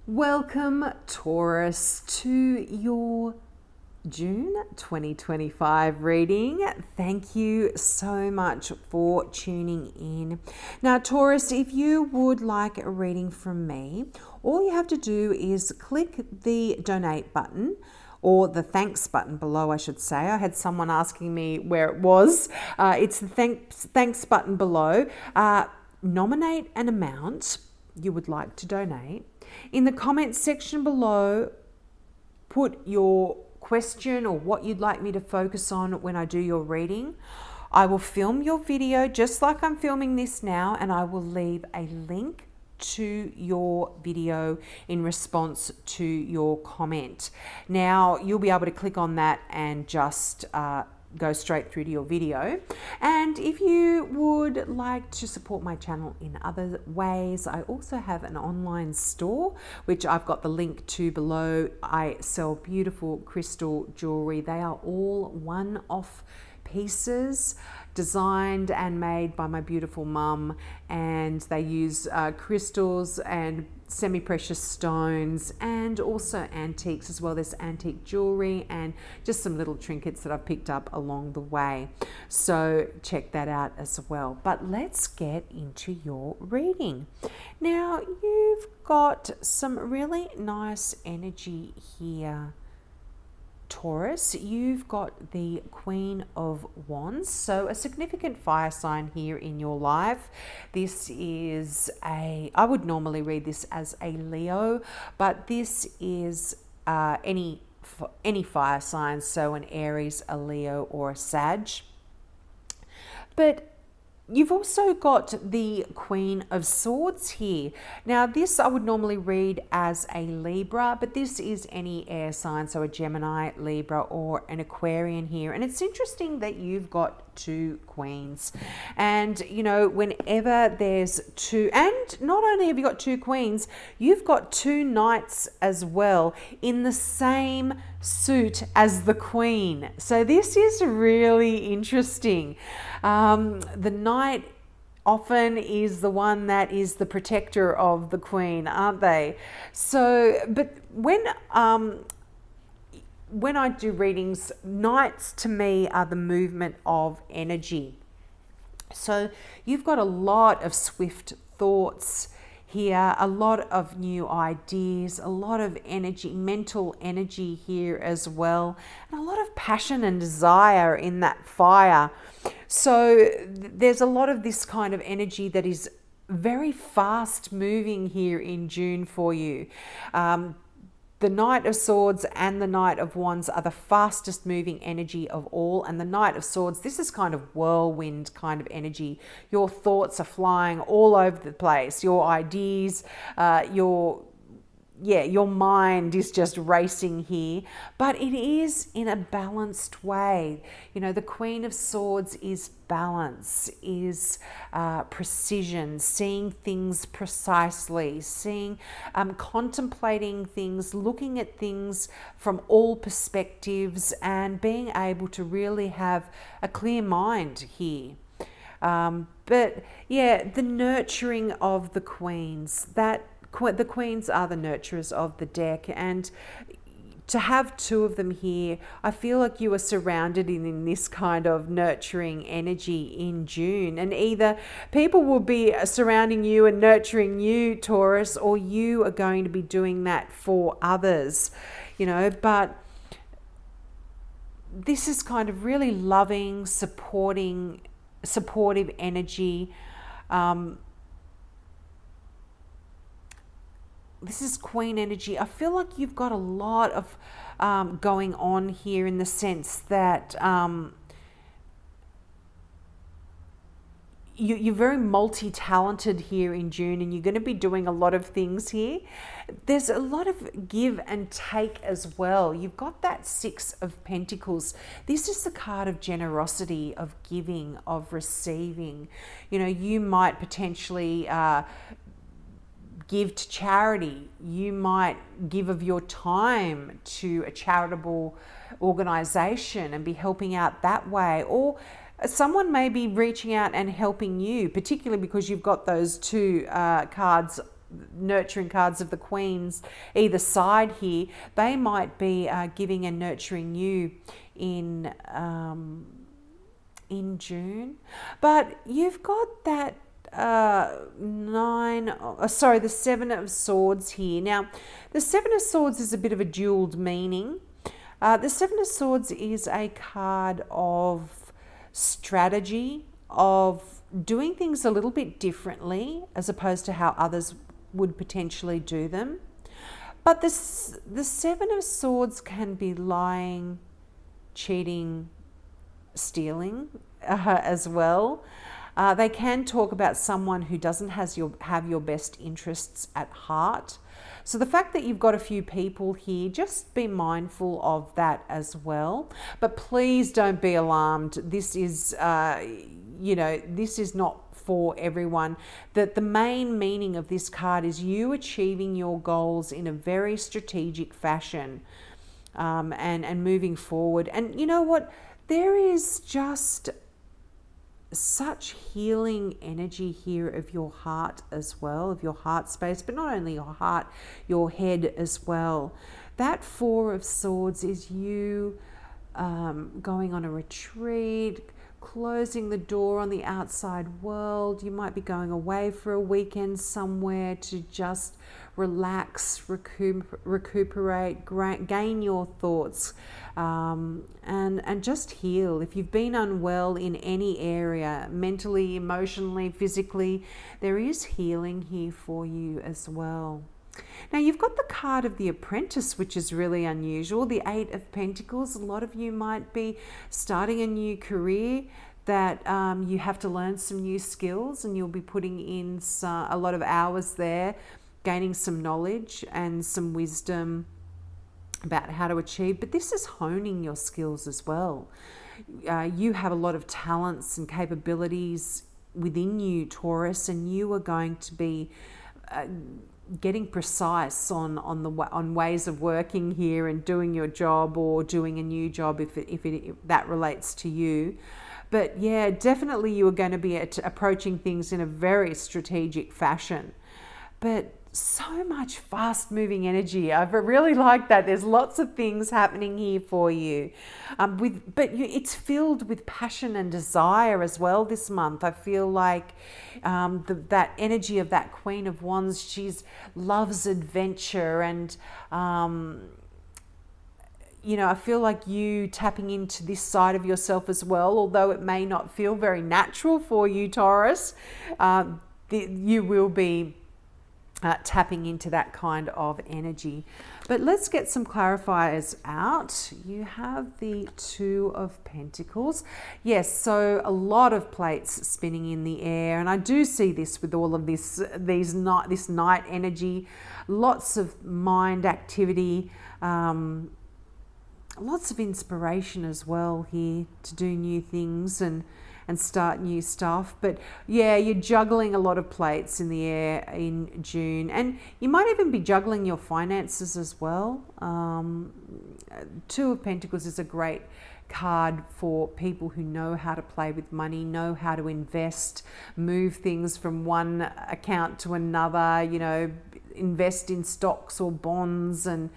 Welcome, Taurus, to your June 2025 reading. Thank you so much for tuning in. Now, Taurus, if you would like a reading from me, all you have to do is click the donate button, or the thanks button below, I should say. I had someone asking me where it was. It's the thanks button below. Nominate an amount you would like to donate. In the comments section below, put your question or what you'd like me to focus on when I do your reading. I will film your video just like I'm filming this now, and I will leave a link to your video in response to your comment. Now, you'll be able to click on that and just go straight through to your video. And if you would like to support my channel in other ways, I also have an online store, which I've got the link to below. I sell beautiful crystal jewelry. They are all one-off pieces designed and made by my beautiful mum, and they use crystals and semi-precious stones and also antiques as well. There's antique jewelry and just some little trinkets that I've picked up along the way, so check that out as well. But let's get into your reading. Now, you've got some really nice energy here, Taurus. You've got the Queen of Wands, so a significant fire sign here in your life. This is I would normally read this as a Leo, but this is any fire sign, so an Aries, a Leo, or a Sag. But you've also got the Queen of Swords here. Now, this I would normally read as a Libra, but this is any air sign, so a Gemini, Libra, or an Aquarian here. And it's interesting that you've got two queens. And, you know, whenever there's two, and not only have you got two queens, you've got two knights as well in the same suit as the queen. So this is really interesting. The knight often is the one that is the protector of the queen, aren't they? So, but when I do readings, knights to me are the movement of energy. So you've got a lot of swift thoughts here, a lot of new ideas, a lot of energy, mental energy here as well, and a lot of passion and desire in that fire. So there's a lot of this kind of energy that is very fast moving here in June for you. The Knight of Swords and the Knight of Wands are the fastest moving energy of all. And the Knight of Swords, this is kind of whirlwind kind of energy. Your thoughts are flying all over the place. Your ideas, your mind is just racing here, but it is in a balanced way. You know, the Queen of Swords is balance, is precision, seeing things precisely, contemplating things, looking at things from all perspectives, and being able to really have a clear mind here. But yeah, the nurturing of the queens, the queens are the nurturers of the deck, and to have two of them here, I feel like you are surrounded in this kind of nurturing energy in June, and either people will be surrounding you and nurturing you, Taurus, or you are going to be doing that for others, you know. But this is kind of really loving, supportive energy. This is Queen energy. I feel like you've got a lot of going on here, in the sense that you're very multi-talented here in June, and you're going to be doing a lot of things here. There's a lot of give and take as well. You've got that Six of Pentacles. This is the card of generosity, of giving, of receiving. You know, you might potentially give to charity. You might give of your time to a charitable organization and be helping out that way, or someone may be reaching out and helping you, particularly because you've got those two cards nurturing cards of the Queens either side here, they might be giving and nurturing you in June. But you've got that the Seven of Swords here. Now, the Seven of Swords is a bit of a dual meaning. The Seven of Swords is a card of strategy, of doing things a little bit differently as opposed to how others would potentially do them. But the Seven of Swords can be lying, cheating, stealing as well. They can talk about someone who doesn't have your best interests at heart. So the fact that you've got a few people here, just be mindful of that as well. But please don't be alarmed. This is, this is not for everyone. That the main meaning of this card is you achieving your goals in a very strategic fashion, and moving forward. And you know what? There is just such healing energy here of your heart as well, of your heart space, but not only your heart, your head as well. That Four of Swords is you going on a retreat, closing the door on the outside world. You might be going away for a weekend somewhere to just relax, recuperate, gain your thoughts, and just heal. If you've been unwell in any area, mentally, emotionally, physically, there is healing here for you as well. Now, you've got the card of the Apprentice, which is really unusual, the Eight of Pentacles. A lot of you might be starting a new career that you have to learn some new skills, and you'll be putting in a lot of hours there, gaining some knowledge and some wisdom about how to achieve. But this is honing your skills as well. You have a lot of talents and capabilities within you, Taurus, and you are going to be getting precise on ways of working here and doing your job, or doing a new job if that relates to you. But yeah, definitely you are going to be approaching things in a very strategic fashion. But so much fast moving energy. I really like that. There's lots of things happening here for you. It's filled with passion and desire as well this month. I feel like that energy of that Queen of Wands, she loves adventure, and I feel like you tapping into this side of yourself as well, although it may not feel very natural for you, Taurus. You will be tapping into that kind of energy. But let's get some clarifiers out. You have the Two of Pentacles. Yes, so a lot of plates spinning in the air, and I do see this with all of this night energy, lots of mind activity, lots of inspiration as well here to do new things and start new stuff. But yeah, you're juggling a lot of plates in the air in June, and you might even be juggling your finances as well. Two of Pentacles is a great card for people who know how to play with money, know how to invest, move things from one account to another, invest in stocks or bonds, and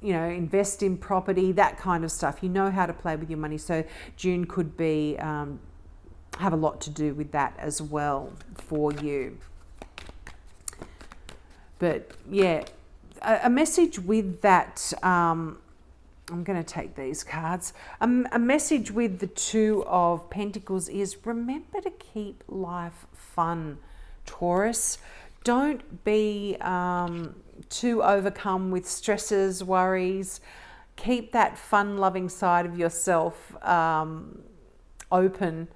invest in property, that kind of stuff. You know how to play with your money. So June could be have a lot to do with that as well for you. But yeah, a message with that, I'm going to take these cards. A message with the Two of Pentacles is remember to keep life fun, Taurus. Don't be too overcome with stresses, worries. Keep that fun-loving side of yourself open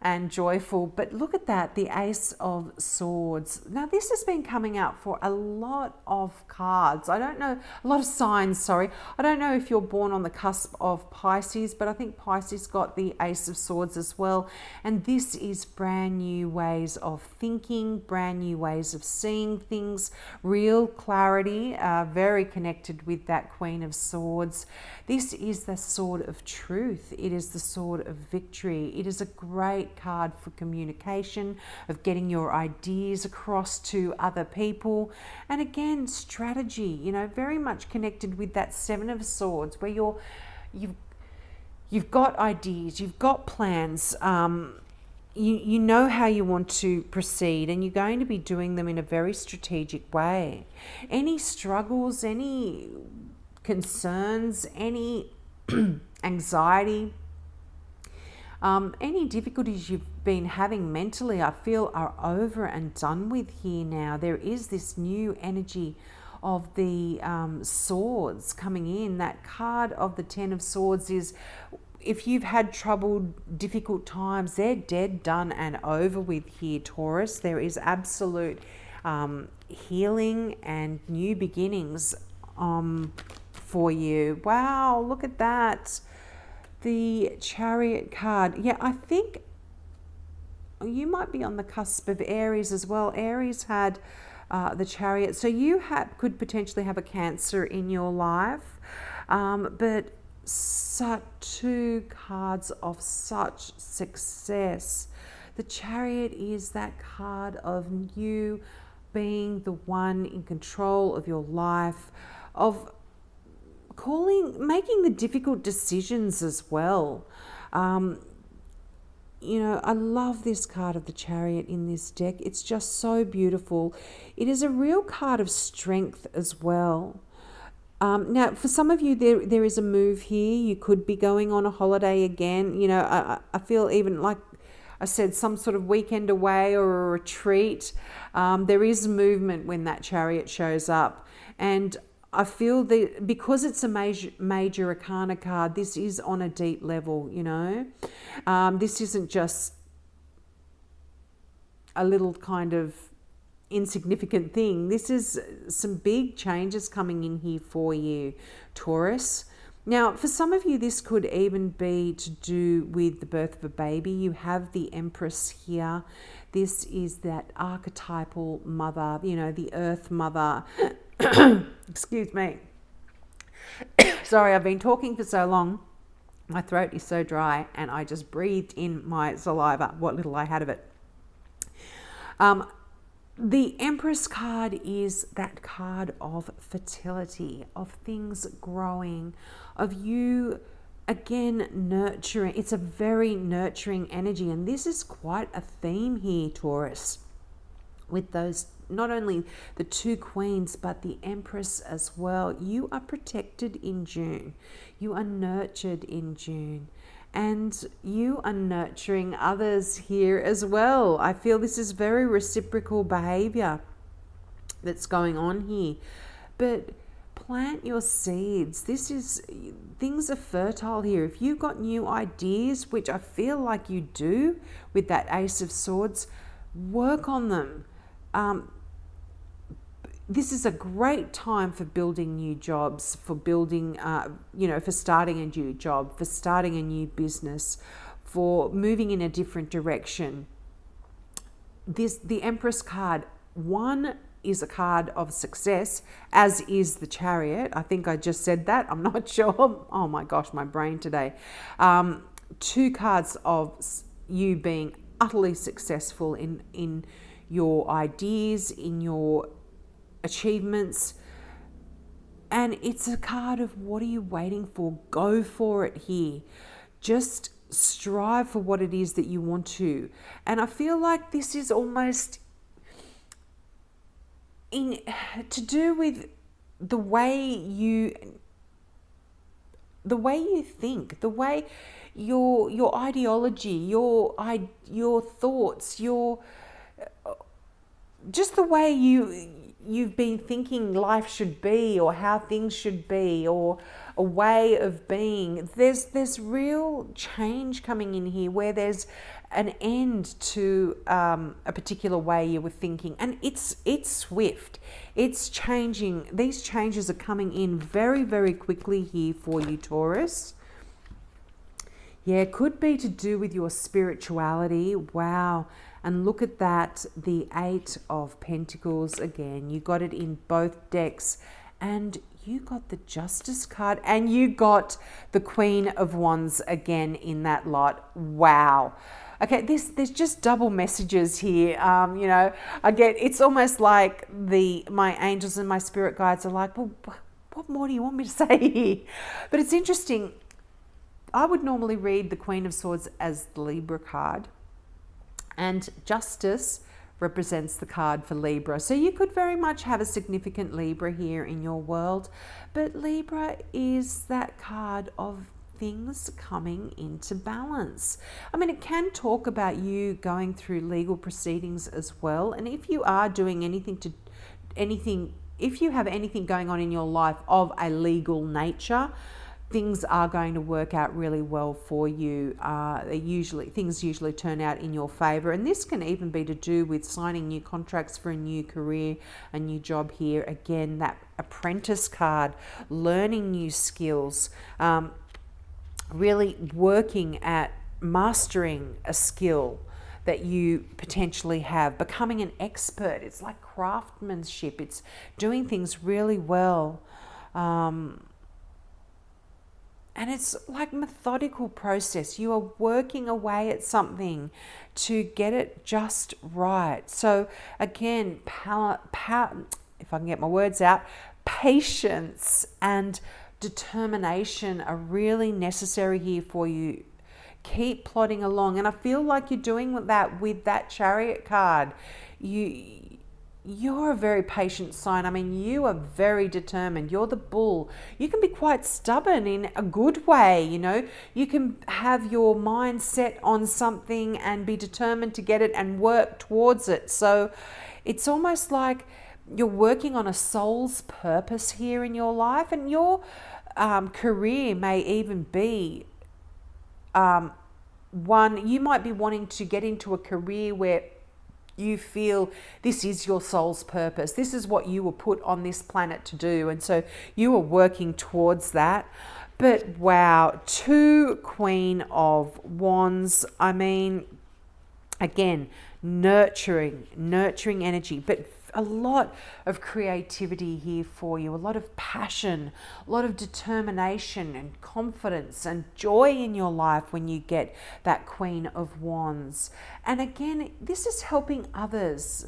and joyful. But look at that, the Ace of Swords. Now, this has been coming out for a lot of cards. I don't know, a lot of signs, sorry. I don't know if you're born on the cusp of Pisces, but I think Pisces got the Ace of Swords as well. And this is brand new ways of thinking, brand new ways of seeing things, real clarity, very connected with that Queen of Swords. This is the sword of truth. It is the sword of victory. It is a great great card for communication, of getting your ideas across to other people. And again, strategy, very much connected with that Seven of Swords, where you've got ideas, you've got plans, you know how you want to proceed, and you're going to be doing them in a very strategic way. Any struggles, any concerns, any anxiety, any difficulties you've been having mentally, I feel are over and done with here now. There is this new energy of the swords coming in. That card of the Ten of Swords is, if you've had troubled, difficult times, they're dead, done and over with here, Taurus. There is absolute healing and new beginnings for you. Wow, look at that. The Chariot card. Yeah, I think you might be on the cusp of Aries as well. Aries had the Chariot. So you could potentially have a Cancer in your life. But such two cards of such success. The Chariot is that card of you being the one in control of your life, of making the difficult decisions as well. I love this card of the Chariot in this deck. It's just so beautiful. It is a real card of strength as well. Now, for some of you, there is a move here. You could be going on a holiday again. I feel, even like I said, some sort of weekend away or a retreat. There is movement when that Chariot shows up. And I feel that because it's a major arcana card, this is on a deep level, This isn't just a little kind of insignificant thing. This is some big changes coming in here for you, Taurus. Now, for some of you, this could even be to do with the birth of a baby. You have the Empress here. This is that archetypal mother, the Earth Mother. Excuse me. Sorry, I've been talking for so long. My throat is so dry, and I just breathed in my saliva, what little I had of it. The Empress card is that card of fertility, of things growing, of you, again, nurturing. It's a very nurturing energy, and this is quite a theme here, Taurus, with those, not only the two queens, but the Empress as well. You are protected in June. You are nurtured in June. And you are nurturing others here as well. I feel this is very reciprocal behavior that's going on here. But plant your seeds. Things are fertile here. If you've got new ideas, which I feel like you do with that Ace of Swords, work on them. This is a great time for building new jobs, for building, for starting a new job, for starting a new business, for moving in a different direction. The Empress card, one, is a card of success, as is the Chariot. I think I just said that. I'm not sure. Oh my gosh, my brain today. Two cards of you being utterly successful in your ideas, in your achievements. And it's a card of, what are you waiting for? Go for it here. Just strive for what it is that you want to. And I feel like this is almost to do with the way you think, the way your ideology, your thoughts, just the way you've been thinking life should be, or how things should be, or a way of being. There's real change coming in here, where there's an end to a particular way you were thinking, and it's swift. It's changing. These changes are coming in very, very quickly here for you, Taurus. Yeah, it could be to do with your spirituality. Wow. And look at that, the Eight of Pentacles again. You got it in both decks, and you got the Justice card, and you got the Queen of Wands again in that lot. Wow. Okay, there's just double messages here. You know, I get, it's almost like my angels and my spirit guides are like, well, what more do you want me to say here? But it's interesting. I would normally read the Queen of Swords as the Libra card, and Justice represents the card for Libra. So you could very much have a significant Libra here in your world, but Libra is that card of things coming into balance. I mean, it can talk about you going through legal proceedings as well. And if you are doing if you have anything going on in your life of a legal nature, things are going to work out really well for you. Things usually turn out in your favor, and this can even be to do with signing new contracts for a new career, a new job here. Again, that apprentice card, learning new skills, really working at mastering a skill that you potentially have, becoming an expert. It's like craftsmanship. It's doing things really well. And it's like methodical process. You are working away at something to get it just right. So again, if I can get my words out, patience and determination are really necessary here for you. Keep plodding along. And I feel like you're doing that with that Chariot card. You're a very patient sign. I mean, you are very determined. You're the bull. You can be quite stubborn in a good way, you know. You can have your mind set on something and be determined to get it and work towards it. So it's almost like you're working on a soul's purpose here in your life, and your career may even be one, you might be wanting to get into a career where you feel this is your soul's purpose. This is what you were put on this planet to do. And so you are working towards that. But wow, 2 Queen of Wands. I mean, again, nurturing energy, but a lot of creativity here for you, a lot of passion, a lot of determination and confidence and joy in your life when you get that Queen of Wands. And again, this is helping others.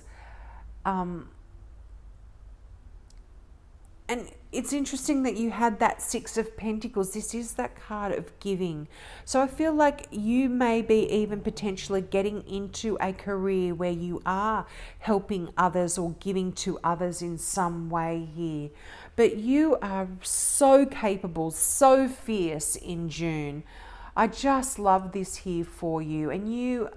And it's interesting that you had that 6 of Pentacles. This is that card of giving. So I feel like you may be even potentially getting into a career where you are helping others or giving to others in some way here. But you are so capable, so fierce in June. I just love this here for you. And you,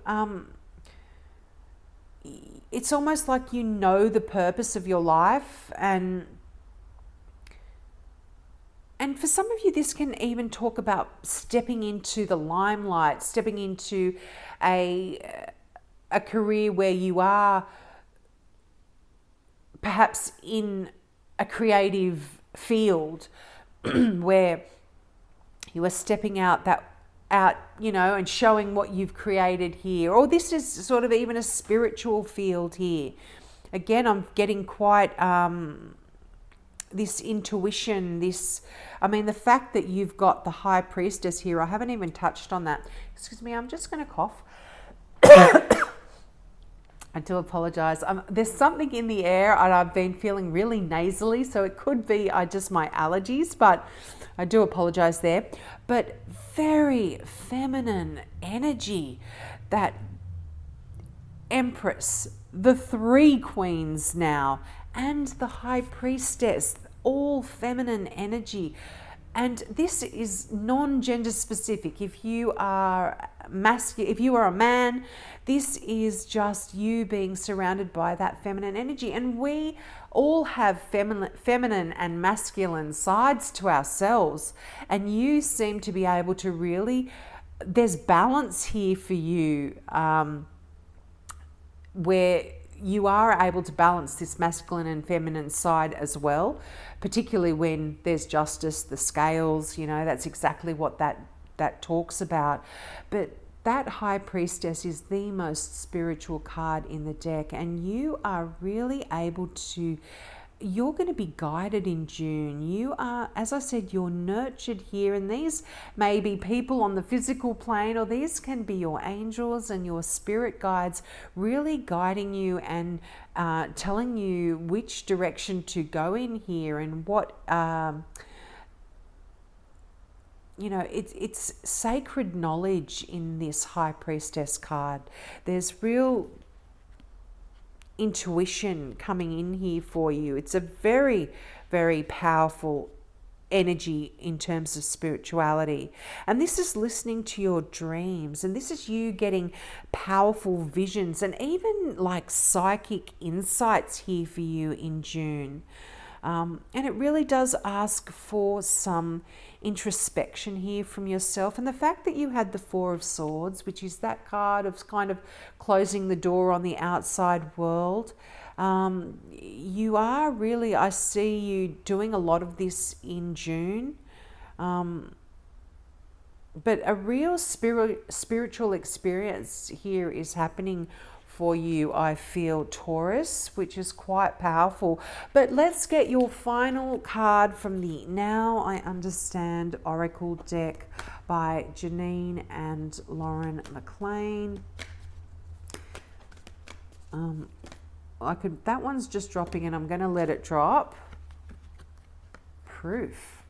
it's almost like you know the purpose of your life, and for some of you, this can even talk about stepping into the limelight, stepping into a career where you are perhaps in a creative field where you are stepping out, you know, and showing what you've created here. Or this is sort of even a spiritual field here. Again, I'm getting quite this intuition, the fact that you've got the High Priestess here, I haven't even touched on that. Excuse me, I'm just going to cough. I do apologize. There's something in the air and I've been feeling really nasally, so it could be just my allergies, but I do apologize there. But very feminine energy, that Empress, the 3 Queens now, and the High Priestess, all feminine energy. And this is non-gender specific. If you are if you are a man, this is just you being surrounded by that feminine energy. And we all have feminine and masculine sides to ourselves. And you seem to be able to really, there's balance here for you, where you are able to balance this masculine and feminine side as well, particularly when there's justice, the scales, you know, that's exactly what that talks about. But that High Priestess is the most spiritual card in the deck, and you are really able to you're going to be guided in June. You are, as I said, you're nurtured here, and these may be people on the physical plane, or these can be your angels and your spirit guides really guiding you and telling you which direction to go in here, and what it's sacred knowledge in this High Priestess card. There's real intuition coming in here for you. It's a very, very powerful energy in terms of spirituality. And this is listening to your dreams, and this is you getting powerful visions and even like psychic insights here for you in June. And it really does ask for some introspection here from yourself. And the fact that you had the Four of Swords, which is that card of kind of closing the door on the outside world, you are really, I see you doing a lot of this in June. But a real spiritual experience here is happening for you, I feel, Taurus, which is quite powerful. But let's get your final card from the Now I Understand Oracle deck by Janine and Lauren McLean. That one's just dropping, and I'm going to let it drop. Proof.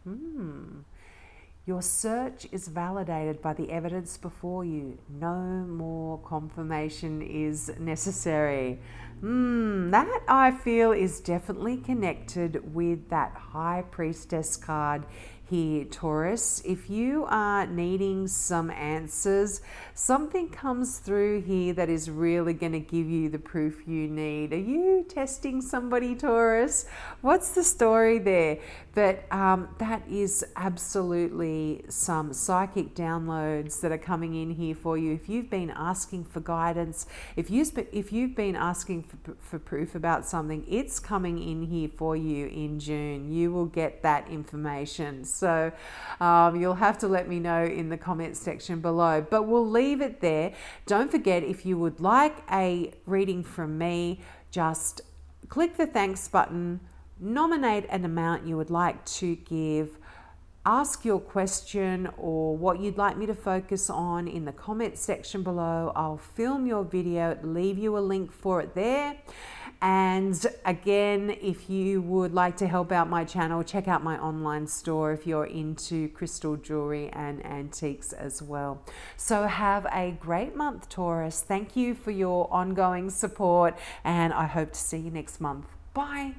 Your search is validated by the evidence before you. No more confirmation is necessary. That, I feel, is definitely connected with that High Priestess card here, Taurus. If you are needing some answers, something comes through here that is really going to give you the proof you need. Are you testing somebody, Taurus? What's the story there? But that is absolutely some psychic downloads that are coming in here for you. If you've been asking for guidance, if you've been asking for proof about something, it's coming in here for you in June. You will get that information. So you'll have to let me know in the comments section below. But we'll leave it there. Don't forget, if you would like a reading from me, just click the thanks button, nominate an amount you would like to give, ask your question or what you'd like me to focus on in the comments section below. I'll film your video, leave you a link for it there. And again, if you would like to help out my channel, check out my online store if you're into crystal jewelry and antiques as well. So have a great month, Taurus. Thank you for your ongoing support, and I hope to see you next month. Bye.